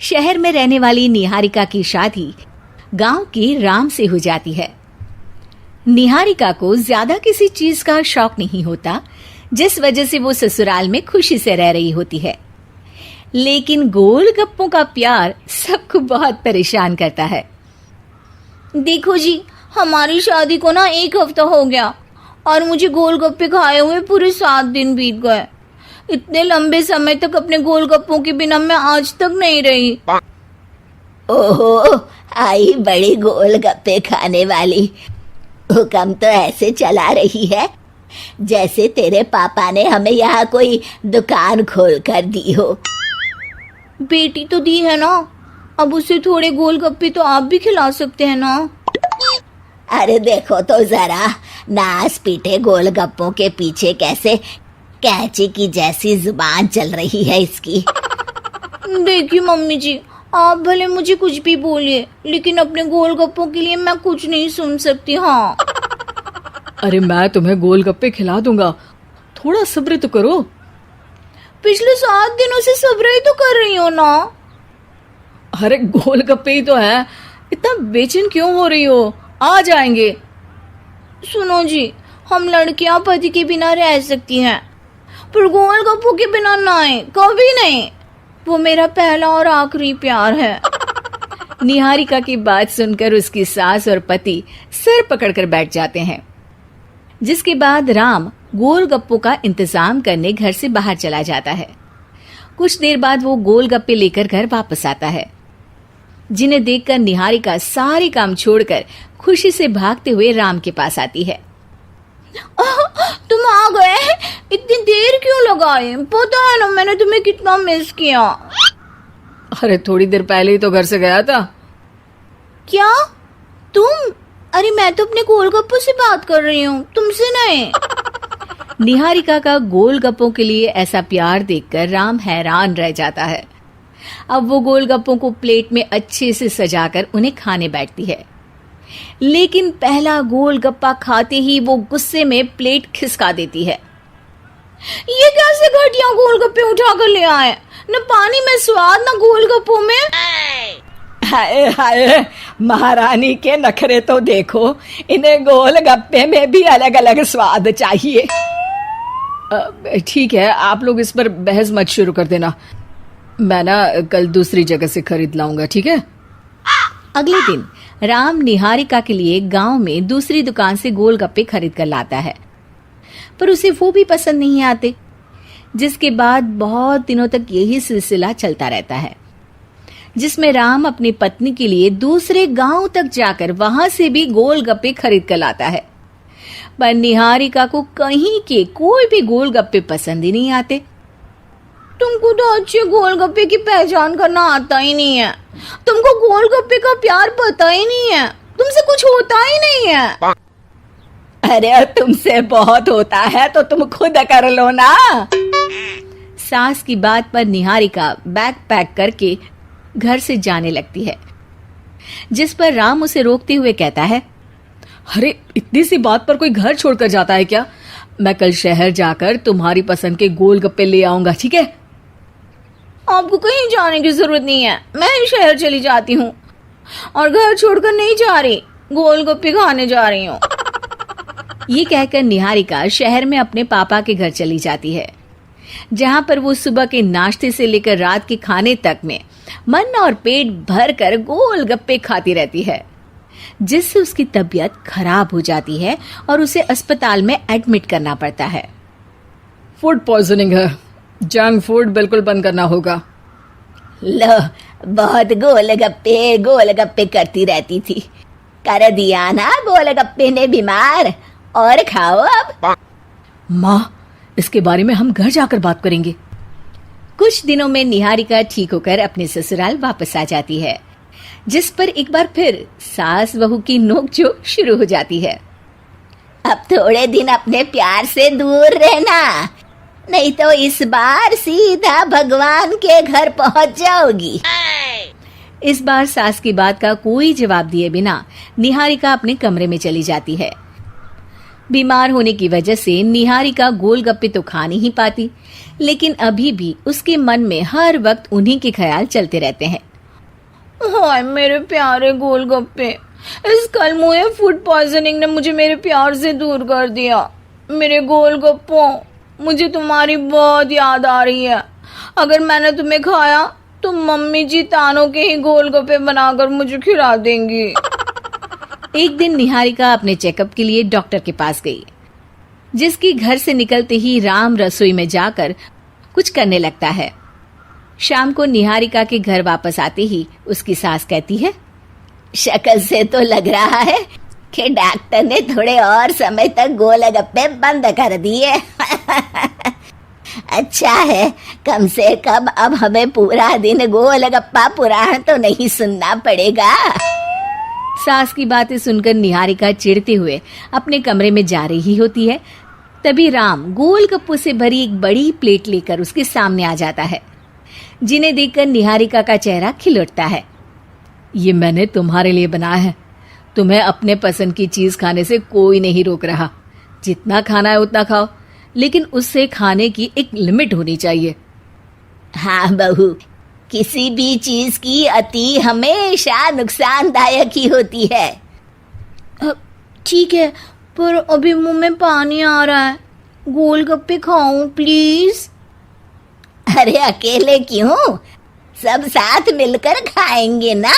शहर में रहने वाली निहारिका की शादी गांव के राम से हो जाती है। निहारिका को ज्यादा किसी चीज का शौक नहीं होता, जिस वजह से वो ससुराल में खुशी से रह रही होती है। लेकिन गोलगप्पों का प्यार सबको बहुत परेशान करता है। देखो जी, हमारी शादी को ना 1 हफ्ता हो गया और मुझे गोलगप्पे खाए हुए पूरे 7 दिन बीत गए। इतने लंबे समय तक अपने गोलगप्पों के बिना मैं आज तक नहीं रही। ओहो, आई बड़ी गोलगप्पे खाने वाली। हुक्म तो ऐसे चला रही है जैसे तेरे पापा ने हमें यहाँ कोई दुकान खोल कर दी हो। बेटी तो दी है ना, अब उसे थोड़े गोलगप्पे तो आप भी खिला सकते हैं ना। अरे देखो तो जरा, नास पीटे गोलगप्पों के पीछे कैसे कैंची की जैसी जुबान चल रही है इसकी। देखिए मम्मी जी, आप भले मुझे कुछ भी बोलिए, लेकिन अपने गोलगप्पों के लिए मैं कुछ नहीं सुन सकती। हाँ, अरे मैं तुम्हें गोलगप्पे खिला दूंगा, थोड़ा सब्र तो करो। पिछले 7 दिनों से सब्र ही तो कर रही हो ना। अरे गोलगप्पे ही तो है, इतना बेचैन क्यों हो रही हो? आ जाएंगे। सुनो जी, हम लड़कियां पति के बिना रह सकती हैं, पर गोलगप्पों के बिना नहीं, कभी नहीं। वो मेरा पहला और आखिरी प्यार है। निहारिका की बात सुनकर उसकी सास और पति सिर पकड़कर बैठ जाते हैं। जिसके बाद राम गोलगप्पों का इंतजाम करने घर से बाहर चला जाता है। कुछ देर बाद वो गोलगप्पे लेकर घर वापस आता है, जिन्हें देखकर निहारिका सारे काम छोड़कर खुशी से भागते हुए राम के पास आती है। तुम आ गए? इतनी देर क्यों लगाई? पता है ना मैंने तुम्हें कितना मिस किया। अरे थोड़ी देर पहले ही तो घर से गया था। क्या तुम? अरे मैं तो अपने गोलगप्पों से बात कर रही हूँ, तुमसे नहीं। निहारिका का गोलगप्पों के लिए ऐसा प्यार देखकर राम हैरान रह जाता है। अब वो गोलगप्पों को प्लेट में अच्छे से सजाकर उन्हें खाने बैठती है, लेकिन पहला गोलगप्पा खाते ही वो गुस्से में प्लेट खिसका देती है। ये कैसे घटिया गोलगप्पे उठा कर ले आए? न पानी में स्वाद, न गोलगप्पों में। हाय हाय, महारानी के नखरे तो देखो, इन्हें गोलगप्पे में भी अलग अलग स्वाद चाहिए। ठीक है, आप लोग इस पर बहस मत शुरू कर देना, मैं ना कल दूसरी जगह से खरीद लाऊंगा, ठीक है? अगले दिन राम निहारिका के लिए गांव में दूसरी दुकान से गोलगप्पे खरीद कर लाता है, पर उसे वो भी पसंद नहीं आते। जिसके बाद बहुत दिनों तक यही सिलसिला चलता रहता है, जिसमें राम अपनी पत्नी के लिए दूसरे गांव तक जाकर वहां से भी गोलगप्पे खरीद कर लाता है, पर निहारिका को कहीं के कोई भी गोलगप्पे पसंद ही नहीं आते। तुमको तो अच्छे गोलगप्पे की पहचान करना आता ही नहीं है। तुमको गोलगप्पे का प्यार पता ही नहीं है, तुमसे कुछ होता ही नहीं है। अरे तुमसे बहुत होता है तो तुम खुद कर लो ना। सास की बात पर निहारिका बैग पैक करके घर से जाने लगती है, जिस पर राम उसे रोकते हुए कहता है, अरे इतनी सी बात पर कोई घर छोड़कर जाता है क्या? मैं कल शहर जाकर तुम्हारी पसंद के गोलगप्पे ले आऊंगा, ठीक है? आपको कहीं जाने की जरूरत नहीं है, मैं ही शहर चली जाती हूँ और घर छोड़कर नहीं जा रही, गोलगप्पे खाने जा रही हूँ। ये कहकर निहारिका शहर में अपने पापा के घर चली जाती है, जहाँ पर वो सुबह के नाश्ते से लेकर रात के खाने तक में मन और पेट भर कर गोलगप्पे खाती रहती है, जिससे उसकी तबीयत खराब हो जाती है और उसे अस्पताल में एडमिट करना पड़ता है। फूड पॉइजनिंग है, जंक फूड बिल्कुल बंद करना होगा। लो, बहुत गोलगप्पे गोलगप्पे करती रहती थी, कर दिया ना गोलगप्पे ने बीमार। और खाओ अब। माँ, इसके बारे में हम घर जाकर बात करेंगे। कुछ दिनों में निहारिका ठीक होकर अपने ससुराल वापस आ जाती है, जिस पर एक बार फिर सास बहू की नोकझोंक शुरू हो जाती है। अब थोड़े दिन अपने प्यार से दूर रहना, नहीं तो इस बार सीधा भगवान के घर पहुंच जाओगी। इस बार सास की बात का कोई जवाब दिए बिना निहारिका अपने कमरे में चली जाती है। बीमार होने की वजह से निहारिका गोलगप्पे तो खा नहीं पाती, लेकिन अभी भी उसके मन में हर वक्त उन्हीं के ख्याल चलते रहते हैं। हाय मेरे प्यारे गोलगप्पे, इस कल मुझे फूड पॉइजनिंग ने मुझे मेरे प्यार से दूर कर दिया। मेरे गोलगप्पों, मुझे तुम्हारी बहुत याद आ रही है। अगर मैंने तुम्हें खाया तो मम्मी जी तानों के ही गोलगप्पे बनाकर मुझे खिला देंगी। एक दिन निहारिका अपने चेकअप के लिए डॉक्टर के पास गई, जिसकी घर से निकलते ही राम रसोई में जाकर कुछ करने लगता है। शाम को निहारिका के घर वापस आते ही उसकी सास कहती है, शक्ल से तो लग रहा है कि डॉक्टर ने थोड़े और समय तक गोलगप्पे बंद कर दिए। अच्छा है, कम से कम अब हमें पूरा दिन गोलगप्पा पुराण तो नहीं सुनना पड़ेगा। सास की बातें सुनकर निहारिका चिढ़ते हुए अपने कमरे में जा रही होती है। तभी राम गोलगप्पों से भरी एक बड़ी प्लेट लेकर उसके सामने आ जाता है, जिन्हें देखकर निहारिका का चेहरा खिल उठता है। ये मैंने तुम्हारे लिए बनाया है। तुम्हें अपने पसंद की चीज खाने से कोई नहीं रोक रहा। जितना खाना है उतना खाओ, लेकिन उससे खाने की एक लिमिट होनी चाहिए। हाँ बहू, किसी भी चीज की अति हमेशा नुकसानदायक ही होती है। ठीक है, पर अभी मुंह में पानी आ रहा है। गोलगप्पे खाऊं प्लीज? अरे अकेले क्यों, सब साथ मिलकर खाएंगे ना।